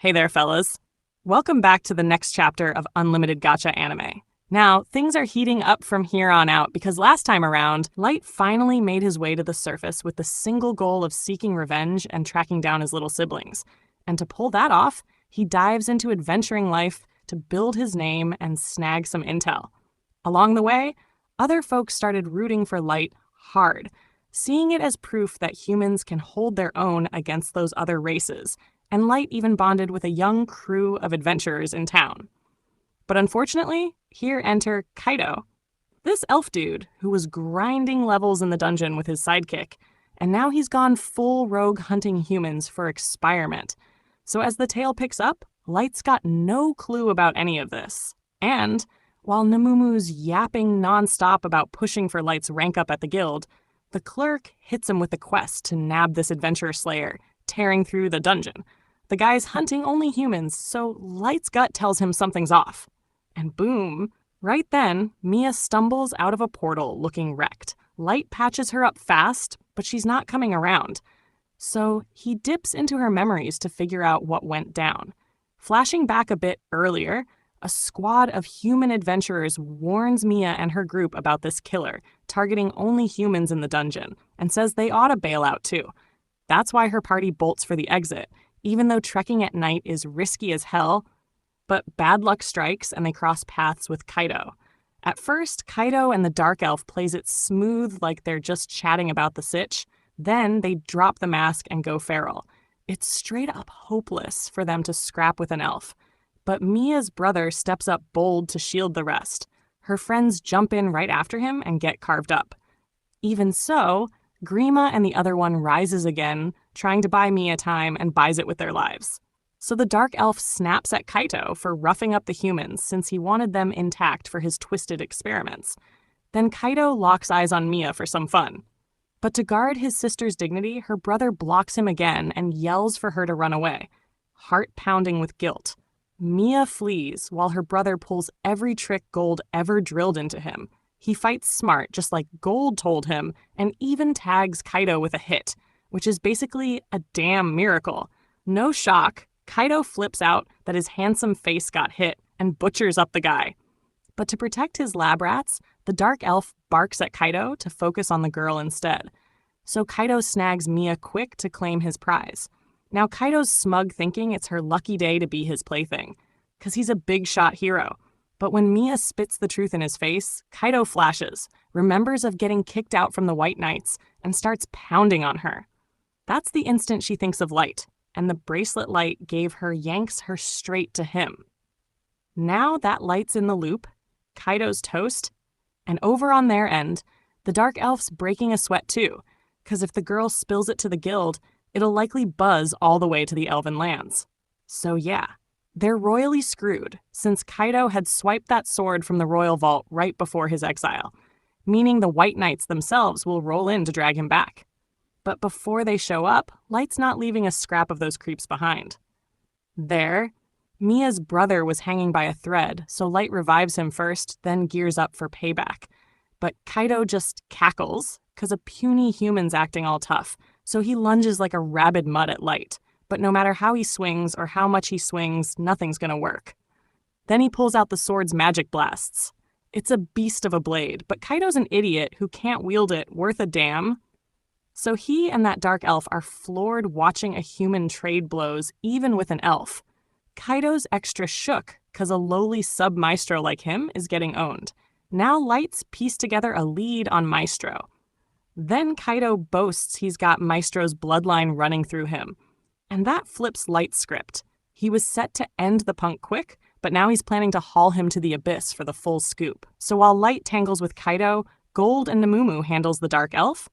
Hey there, fellas. Welcome back to the next chapter of Unlimited Gacha Anime. Now, things are heating up from here on out because last time around, Light finally made his way to the surface with the single goal of seeking revenge and tracking down his little siblings. And to pull that off, he dives into adventuring life to build his name and snag some intel. Along the way, other folks started rooting for Light hard, seeing it as proof that humans can hold their own against those other races, and Light even bonded with a young crew of adventurers in town. But unfortunately, here enter Kaido, this elf dude who was grinding levels in the dungeon with his sidekick, and now he's gone full rogue hunting humans for experiment. So as the tale picks up, Light's got no clue about any of this. And while Nemumu's yapping nonstop about pushing for Light's rank up at the guild, the clerk hits him with the quest to nab this adventurer slayer, tearing through the dungeon. The guy's hunting only humans, so Light's gut tells him something's off. And boom, right then, Mia stumbles out of a portal looking wrecked. Light patches her up fast, but she's not coming around. So he dips into her memories to figure out what went down. Flashing back a bit earlier, a squad of human adventurers warns Mia and her group about this killer, targeting only humans in the dungeon, and says they ought to bail out too. That's why her party bolts for the exit, even though trekking at night is risky as hell. But bad luck strikes and they cross paths with Kaido. At first, Kaido and the Dark Elf plays it smooth like they're just chatting about the sitch. Then they drop the mask and go feral. It's straight up hopeless for them to scrap with an elf. But Mia's brother steps up bold to shield the rest. Her friends jump in right after him and get carved up. Even so, Grima and the other one rises again, trying to buy Mia time, and buys it with their lives. So the Dark Elf snaps at Kaito for roughing up the humans since he wanted them intact for his twisted experiments. Then Kaito locks eyes on Mia for some fun. But to guard his sister's dignity, her brother blocks him again and yells for her to run away, heart pounding with guilt. Mia flees while her brother pulls every trick Gold ever drilled into him. He fights smart, just like Gold told him, and even tags Kaito with a hit, which is basically a damn miracle. No shock, Kaito flips out that his handsome face got hit and butchers up the guy. But to protect his lab rats, the Dark Elf barks at Kaito to focus on the girl instead. So Kaito snags Mia quick to claim his prize. Now Kaito's smug thinking it's her lucky day to be his plaything, because he's a big shot hero. But when Mia spits the truth in his face, Kaito flashes, remembers of getting kicked out from the White Knights, and starts pounding on her. That's the instant she thinks of Light, and the bracelet Light gave her yanks her straight to him. Now that Light's in the loop, Kaito's toast, and over on their end, the Dark Elf's breaking a sweat too, because if the girl spills it to the guild, it'll likely buzz all the way to the Elven lands. So yeah, they're royally screwed, since Kaito had swiped that sword from the royal vault right before his exile, meaning the White Knights themselves will roll in to drag him back. But before they show up, Light's not leaving a scrap of those creeps behind. There, Mia's brother was hanging by a thread, so Light revives him first, then gears up for payback. But Kaito just cackles, because a puny human's acting all tough, so he lunges like a rabid mutt at Light. But no matter how he swings or how much he swings, nothing's gonna work. Then he pulls out the sword's magic blasts. It's a beast of a blade, but Kaito's an idiot who can't wield it worth a damn. So he and that Dark Elf are floored watching a human trade blows, even with an elf. Kaito's extra shook, because a lowly sub-maestro like him is getting owned. Now Light's pieced together a lead on Maestro. Then Kaito boasts he's got Maestro's bloodline running through him. And that flips Light's script. He was set to end the punk quick, but now he's planning to haul him to the abyss for the full scoop. So while Light tangles with Kaito, Gold and Nemumu handles the Dark Elf.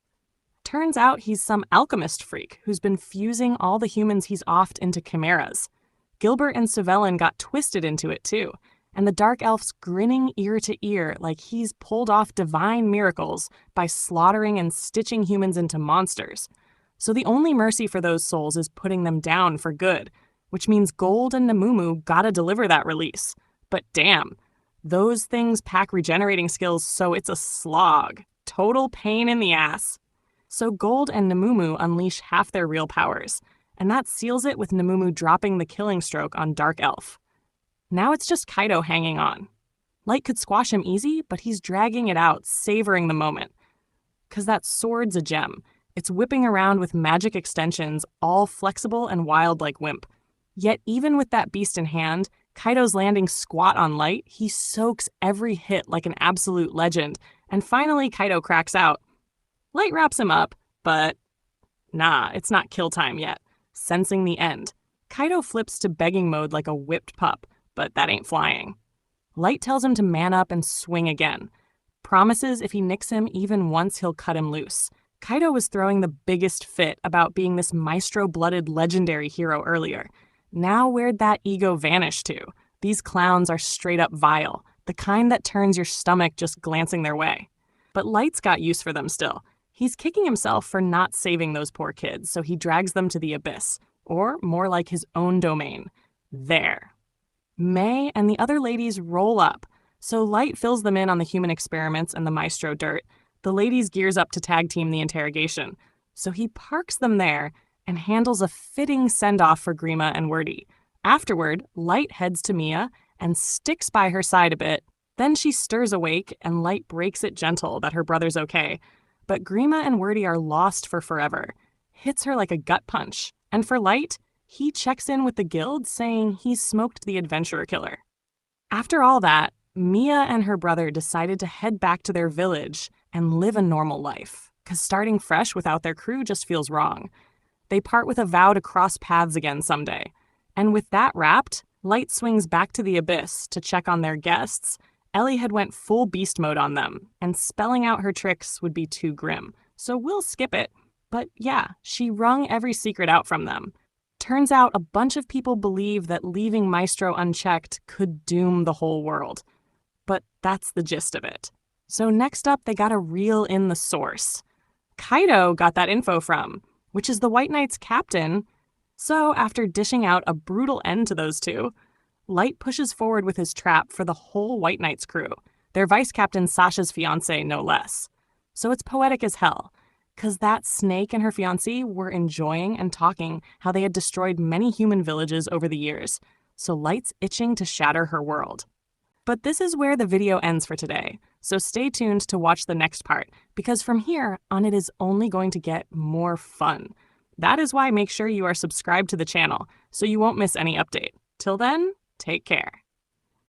Turns out he's some alchemist freak who's been fusing all the humans he's offed into chimeras. Gilbert and Suvelin got twisted into it too, and the Dark Elf's grinning ear to ear like he's pulled off divine miracles by slaughtering and stitching humans into monsters. So the only mercy for those souls is putting them down for good, which means Gold and Nemumu gotta deliver that release. But damn, those things pack regenerating skills, so it's a slog. Total pain in the ass. So Gold and Nemumu unleash half their real powers, and that seals it with Nemumu dropping the killing stroke on Dark Elf. Now it's just Kaido hanging on. Light could squash him easy, but he's dragging it out, savoring the moment. 'Cause that sword's a gem. It's whipping around with magic extensions, all flexible and wild like Wimp. Yet even with that beast in hand, Kaido's landing squat on Light. He soaks every hit like an absolute legend, and finally Kaido cracks out. Light wraps him up, but nah, it's not kill time yet. Sensing the end, Kaido flips to begging mode like a whipped pup, but that ain't flying. Light tells him to man up and swing again. Promises if he nicks him even once, he'll cut him loose. Kaido was throwing the biggest fit about being this maestro-blooded legendary hero earlier. Now where'd that ego vanish to? These clowns are straight up vile, the kind that turns your stomach just glancing their way. But Light's got use for them still. He's kicking himself for not saving those poor kids, so he drags them to the abyss, or more like his own domain. There. May and the other ladies roll up, so Light fills them in on the human experiments and the maestro dirt. The ladies gears up to tag team the interrogation, so he parks them there and handles a fitting send-off for Grima and Wordy. Afterward, Light heads to Mia and sticks by her side a bit. Then she stirs awake and Light breaks it gentle that her brother's okay. But Grima and Wordy are lost for forever. Hits her like a gut punch. And for Light, he checks in with the guild saying he's smoked the adventurer killer. After all that, Mia and her brother decided to head back to their village and live a normal life, because starting fresh without their crew just feels wrong. They part with a vow to cross paths again someday. And with that wrapped, Light swings back to the abyss to check on their guests. Ellie had went full beast mode on them, and spelling out her tricks would be too grim, so we'll skip it. But yeah, she wrung every secret out from them. Turns out a bunch of people believe that leaving Maestro unchecked could doom the whole world. But that's the gist of it. So next up, they gotta reel in the source. Kaido got that info from, which is the White Knights' captain. So after dishing out a brutal end to those two, Light pushes forward with his trap for the whole White Knights crew, their vice captain Sasha's fiancé no less. So it's poetic as hell, 'cause that snake and her fiancé were enjoying and talking how they had destroyed many human villages over the years, so Light's itching to shatter her world. But this is where the video ends for today, so stay tuned to watch the next part, because from here on it is only going to get more fun. That is why make sure you are subscribed to the channel, so you won't miss any update. Till then, take care.